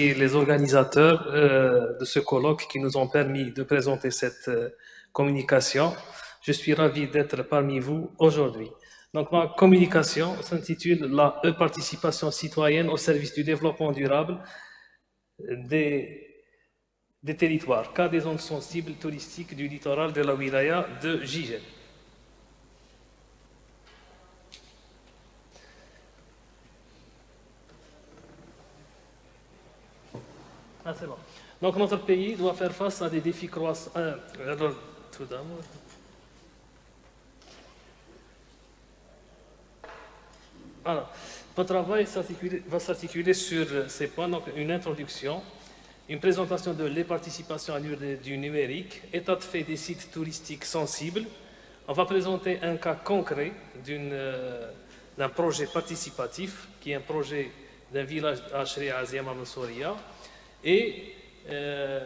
Et les organisateurs de ce colloque qui nous ont permis de présenter cette communication. Je suis ravi d'être parmi vous aujourd'hui. Donc, ma communication s'intitule La e-participation citoyenne au service du développement durable des territoires, cas des zones sensibles touristiques du littoral de la wilaya de Jijel. Ah, c'est bon. Donc, notre pays doit faire face à des défis croissants. Alors, tout d'abord. Alors, votre travail va s'articuler sur ces points, donc une introduction, une présentation de les participations à l'heure du numérique, état de fait des sites touristiques sensibles. On va présenter un cas concret d'un projet participatif, qui est un projet d'un village à Shri'a Aziyama Moussouria. Et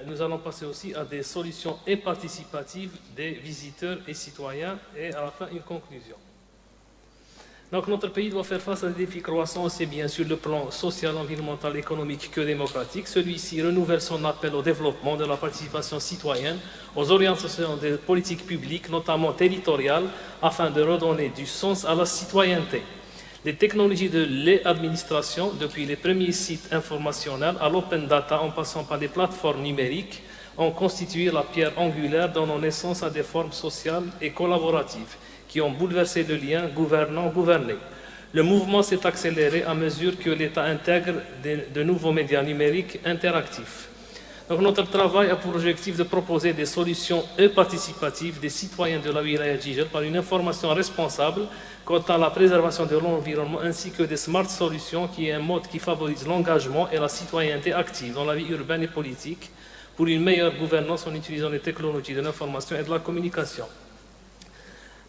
nous allons passer aussi à des solutions et participatives des visiteurs et citoyens, et à la fin une conclusion. Donc notre pays doit faire face à des défis croissants aussi bien sur le plan social, environnemental, économique que démocratique. Celui-ci renouvelle son appel au développement de la participation citoyenne, aux orientations des politiques publiques, notamment territoriales, afin de redonner du sens à la citoyenneté. Les technologies de l'e-administration, depuis les premiers sites informationnels à l'open data en passant par les plateformes numériques, ont constitué la pierre angulaire donnant naissance à des formes sociales et collaboratives qui ont bouleversé le lien gouvernant-gouverné. Le mouvement s'est accéléré à mesure que l'État intègre de nouveaux médias numériques interactifs. Donc notre travail a pour objectif de proposer des solutions participatives des citoyens de la wilaya Jijel par une information responsable quant à la préservation de l'environnement ainsi que des smart solutions qui est un mode qui favorise l'engagement et la citoyenneté active dans la vie urbaine et politique pour une meilleure gouvernance en utilisant les technologies de l'information et de la communication.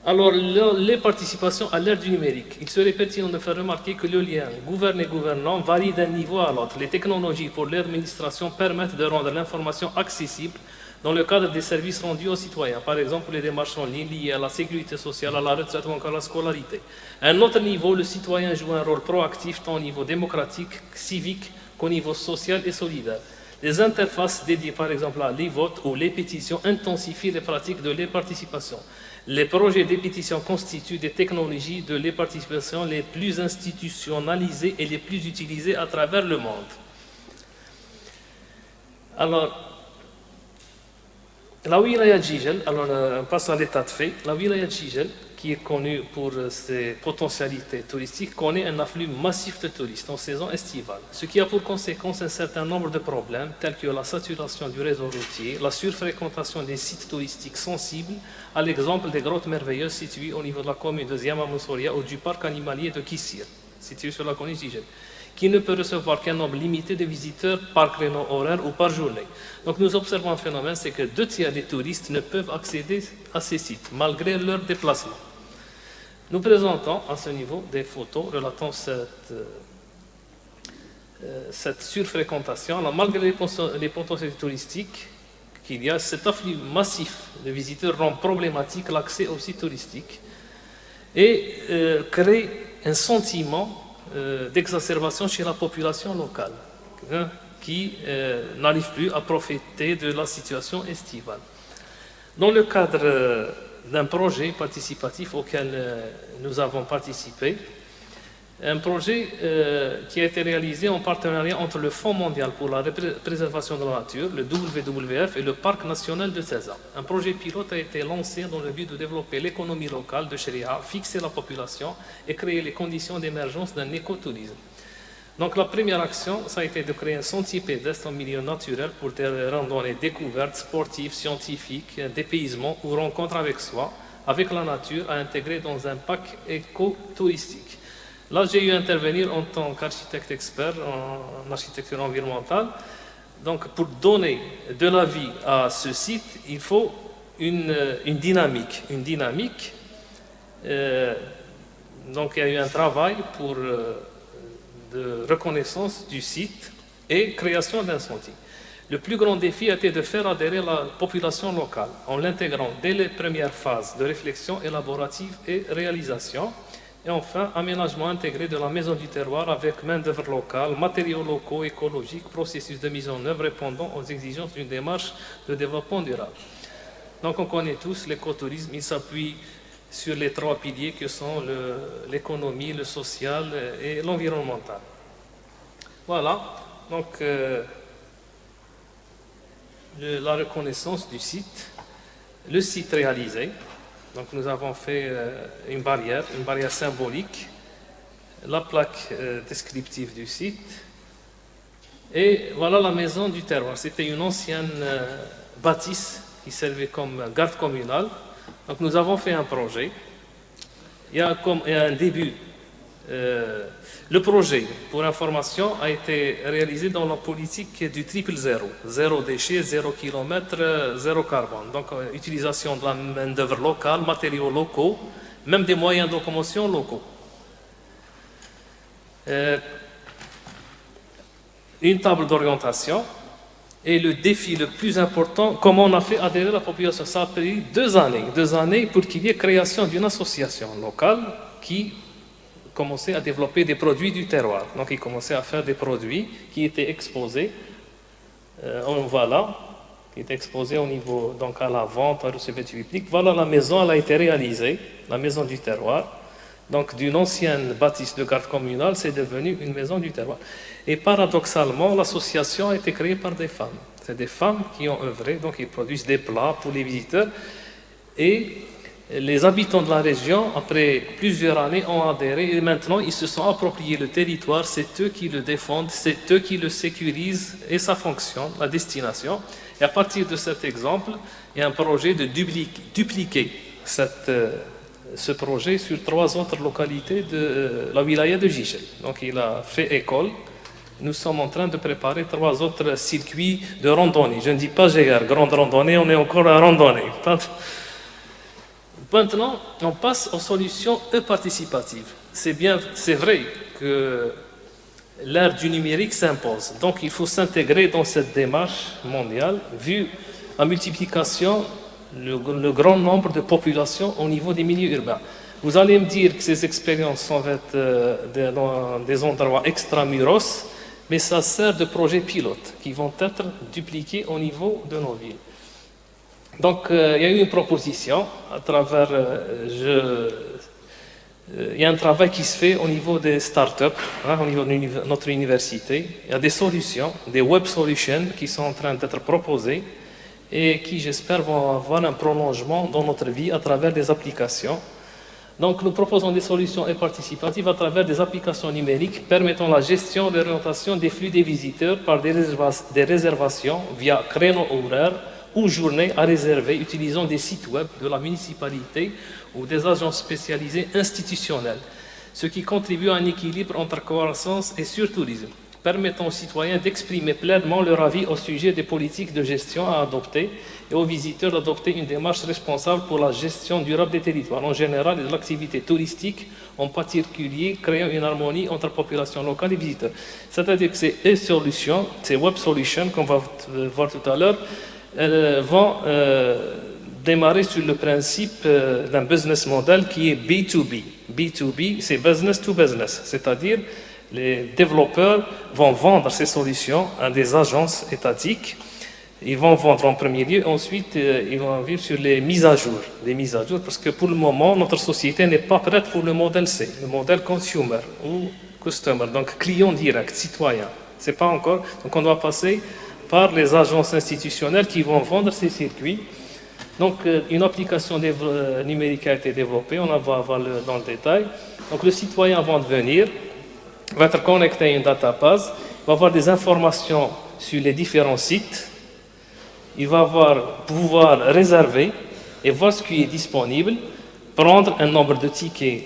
Alors, les participations à l'ère du numérique. Il serait pertinent de faire remarquer que le lien gouverné-gouvernant varie d'un niveau à l'autre. Les technologies pour l'administration permettent de rendre l'information accessible dans le cadre des services rendus aux citoyens, par exemple les démarches en ligne liées à la sécurité sociale, à la retraite ou encore à la scolarité. À un autre niveau, le citoyen joue un rôle proactif tant au niveau démocratique, civique qu'au niveau social et solidaire. Les interfaces dédiées par exemple à l'e-vote ou les pétitions intensifient les pratiques de l'e-participation. Les projets de pétition constituent des technologies de l'e-participation les plus institutionnalisées et les plus utilisées à travers le monde. Alors, la wilaya Jijel, on passe à l'état de fait. La wilaya Jijel, qui est connue pour ses potentialités touristiques, connaît un afflux massif de touristes en saison estivale, ce qui a pour conséquence un certain nombre de problèmes tels que la saturation du réseau routier, la surfréquentation des sites touristiques sensibles, à l'exemple des grottes merveilleuses situées au niveau de la commune de Ziyama Moussouria ou du parc animalier de Kissir, situé sur la commune Jijel, qui ne peut recevoir qu'un nombre limité de visiteurs par créneau horaire ou par journée. Donc nous observons un phénomène, c'est que 2/3 des touristes ne peuvent accéder à ces sites, malgré leur déplacement. Nous présentons à ce niveau des photos relatant cette surfréquentation. Alors, malgré les potentialités touristiques qu'il y a, cet afflux massif de visiteurs rend problématique l'accès aux sites touristiques et crée un sentiment d'exacerbation chez la population locale qui n'arrive plus à profiter de la situation estivale. Dans le cadre d'un projet participatif auquel nous avons participé, un projet qui a été réalisé en partenariat entre le Fonds mondial pour la préservation de la nature, le WWF, et le Parc national de Teza. Un projet pilote a été lancé dans le but de développer l'économie locale de Shri'a, fixer la population et créer les conditions d'émergence d'un écotourisme. Donc la première action, ça a été de créer un sentier pédestre en milieu naturel pour des randonnées découvertes, sportives, scientifiques, dépaysement ou rencontres avec soi, avec la nature, à intégrer dans un parc écotouristique. Là, j'ai eu à intervenir en tant qu'architecte expert en architecture environnementale. Donc, pour donner de la vie à ce site, il faut une dynamique. Donc, il y a eu un travail de reconnaissance du site et création d'un sentier. Le plus grand défi a été de faire adhérer la population locale en l'intégrant dès les premières phases de réflexion élaborative et réalisation, Et enfin, aménagement intégré de la maison du terroir avec main-d'œuvre locale, matériaux locaux, écologiques, processus de mise en œuvre répondant aux exigences d'une démarche de développement durable. Donc on connaît tous l'écotourisme, il s'appuie sur les trois piliers que sont l'économie, le social et l'environnemental. Voilà, donc la reconnaissance du site, le site réalisé. Donc nous avons fait une barrière symbolique, la plaque descriptive du site, et voilà la maison du terroir. C'était une ancienne bâtisse qui servait comme garde communale. Donc nous avons fait un projet. Il y a un début. Le projet, pour information, a été réalisé dans la politique du triple zéro. Zéro déchet, 0 km, 0 carbone. Donc utilisation de la main-d'œuvre locale, matériaux locaux, même des moyens de locomotion locaux. Une table d'orientation. Et le défi le plus important, comment on a fait adhérer la population. Ça a pris 2 années pour qu'il y ait création d'une association locale qui commençait à développer des produits du terroir. Donc ils commençaient à faire des produits qui étaient exposés, voilà, qui étaient exposés au niveau, donc à la vente, à recevoir du public. Voilà, la maison, elle a été réalisée, la maison du terroir. Donc d'une ancienne bâtisse de garde communale, c'est devenu une maison du terroir. Et paradoxalement, l'association a été créée par des femmes. C'est des femmes qui ont œuvré, donc ils produisent des plats pour les visiteurs. Et les habitants de la région, après plusieurs années, ont adhéré et maintenant ils se sont appropriés le territoire, c'est eux qui le défendent, c'est eux qui le sécurisent et ça fonctionne, la destination. Et à partir de cet exemple, il y a un projet de dupliquer ce projet sur 3 autres localités de la wilaya de Jijel. Donc il a fait école. Nous sommes en train de préparer 3 autres circuits de randonnée. Je ne dis pas GR, grande randonnée, on est encore à randonnée. Maintenant, on passe aux solutions participatives. C'est vrai que l'ère du numérique s'impose. Donc il faut s'intégrer dans cette démarche mondiale, vu la multiplication, le grand nombre de populations au niveau des milieux urbains. Vous allez me dire que ces expériences vont être dans des endroits extramuros, mais ça sert de projets pilotes qui vont être dupliqués au niveau de nos villes. Donc, il y a eu une proposition à travers. Il y a un travail qui se fait au niveau des startups, au niveau de notre université. Il y a des solutions, des web solutions qui sont en train d'être proposées et qui, j'espère, vont avoir un prolongement dans notre vie à travers des applications. Donc, nous proposons des solutions participatives à travers des applications numériques permettant la gestion et l'orientation des flux des visiteurs par des réservations via créneaux horaires ou journées à réserver utilisant des sites web de la municipalité ou des agences spécialisées institutionnelles, ce qui contribue à un équilibre entre croissance et surtourisme, permettant aux citoyens d'exprimer pleinement leur avis au sujet des politiques de gestion à adopter et aux visiteurs d'adopter une démarche responsable pour la gestion durable des territoires en général et de l'activité touristique en particulier, créant une harmonie entre population locale et visiteurs. C'est-à-dire que ces solutions, ces web solutions qu'on va voir tout à l'heure, elles vont démarrer sur le principe d'un business model qui est B2B. B2B, c'est business to business, c'est-à-dire les développeurs vont vendre ces solutions à des agences étatiques. Ils vont vendre en premier lieu, ensuite ils vont vivre sur les mises à jour. Les mises à jour, parce que pour le moment, notre société n'est pas prête pour le modèle C, le modèle consumer ou customer, donc client direct, citoyen. C'est pas encore. Donc on doit passer par les agences institutionnelles qui vont vendre ces circuits. Donc une application numérique a été développée, on va voir dans le détail. Donc le citoyen va venir, va être connecté à une database, va avoir des informations sur les différents sites, il va pouvoir réserver et voir ce qui est disponible, prendre un nombre de tickets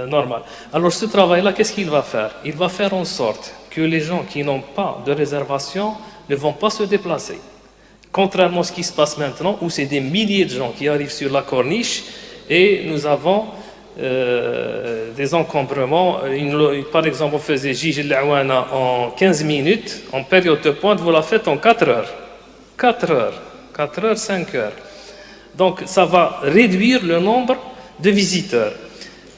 normal. Alors ce travail-là, qu'est-ce qu'il va faire? Il va faire en sorte que les gens qui n'ont pas de réservation ne vont pas se déplacer. Contrairement à ce qui se passe maintenant, où c'est des milliers de gens qui arrivent sur la corniche et nous avons des encombrements. Par exemple, on faisait Jijel Aouana en 15 minutes, en période de pointe, vous la faites en 4 heures. 4 heures, 5 heures. Donc ça va réduire le nombre de visiteurs.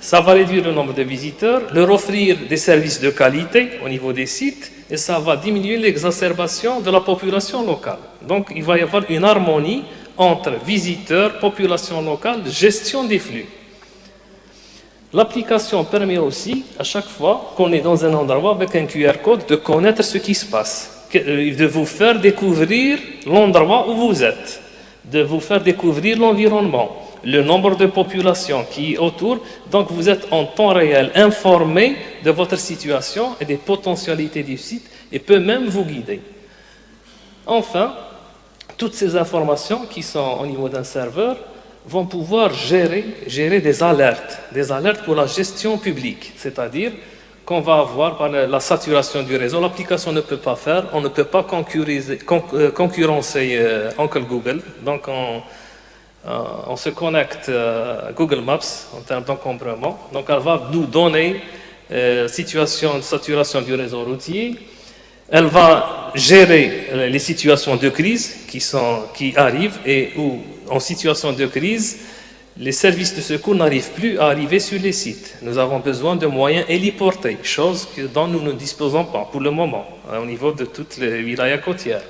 Ça va réduire le nombre de visiteurs, leur offrir des services de qualité au niveau des sites, et ça va diminuer l'exacerbation de la population locale. Donc, il va y avoir une harmonie entre visiteurs, population locale, gestion des flux. L'application permet aussi, à chaque fois qu'on est dans un endroit avec un QR code, de connaître ce qui se passe, de vous faire découvrir l'endroit où vous êtes, de vous faire découvrir l'environnement, le nombre de populations qui est autour. Donc vous êtes en temps réel informé de votre situation et des potentialités du site et peut même vous guider. Enfin, toutes ces informations qui sont au niveau d'un serveur vont pouvoir gérer des alertes pour la gestion publique, c'est-à-dire qu'on va avoir par la saturation du réseau, l'application ne peut pas faire, on ne peut pas concurrencer Uncle Google, donc on se connecte à Google Maps en termes d'encombrement, donc elle va nous donner situation de saturation du réseau routier. Elle va gérer les situations de crise qui arrivent et où, en situation de crise, les services de secours n'arrivent plus à arriver sur les sites. Nous avons besoin de moyens héliportés, chose dont nous ne disposons pas pour le moment, au niveau de toutes les wilayas côtières.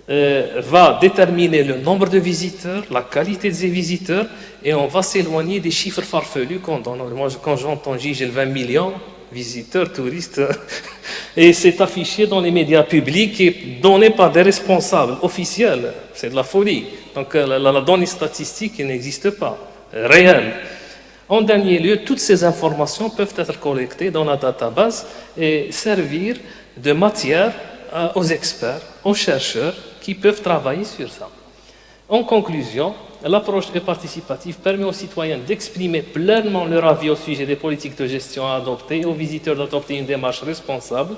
Va déterminer le nombre de visiteurs, la qualité des visiteurs, et on va s'éloigner des chiffres farfelus qu'on donne. Moi, quand j'entends j'ai 20 millions, visiteurs, touristes, et c'est affiché dans les médias publics et donné par des responsables officiels. C'est de la folie. Donc la donnée statistique n'existe pas, réelle. En dernier lieu, toutes ces informations peuvent être collectées dans la database et servir de matière aux experts, aux chercheurs qui peuvent travailler sur ça. En conclusion, l'approche participative permet aux citoyens d'exprimer pleinement leur avis au sujet des politiques de gestion à adopter et aux visiteurs d'adopter une démarche responsable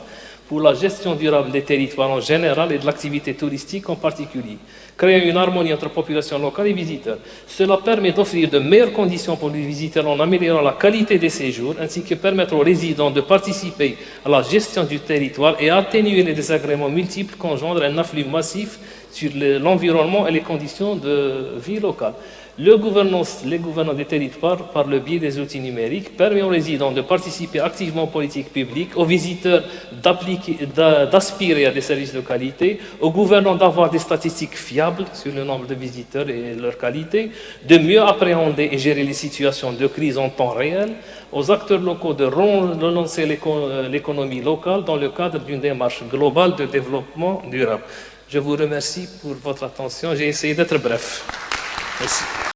pour la gestion durable des territoires en général et de l'activité touristique en particulier. Créer une harmonie entre population locale et visiteurs. Cela permet d'offrir de meilleures conditions pour les visiteurs en améliorant la qualité des séjours, ainsi que permettre aux résidents de participer à la gestion du territoire et atténuer les désagréments multiples qu'engendre un afflux massif sur l'environnement et les conditions de vie locale. Les gouvernances des territoires, par le biais des outils numériques, permet aux résidents de participer activement aux politiques publiques, aux visiteurs d'aspirer à des services de qualité, aux gouvernants d'avoir des statistiques fiables sur le nombre de visiteurs et leur qualité, de mieux appréhender et gérer les situations de crise en temps réel, aux acteurs locaux de relancer l'économie locale dans le cadre d'une démarche globale de développement durable. Je vous remercie pour votre attention. J'ai essayé d'être bref. Merci.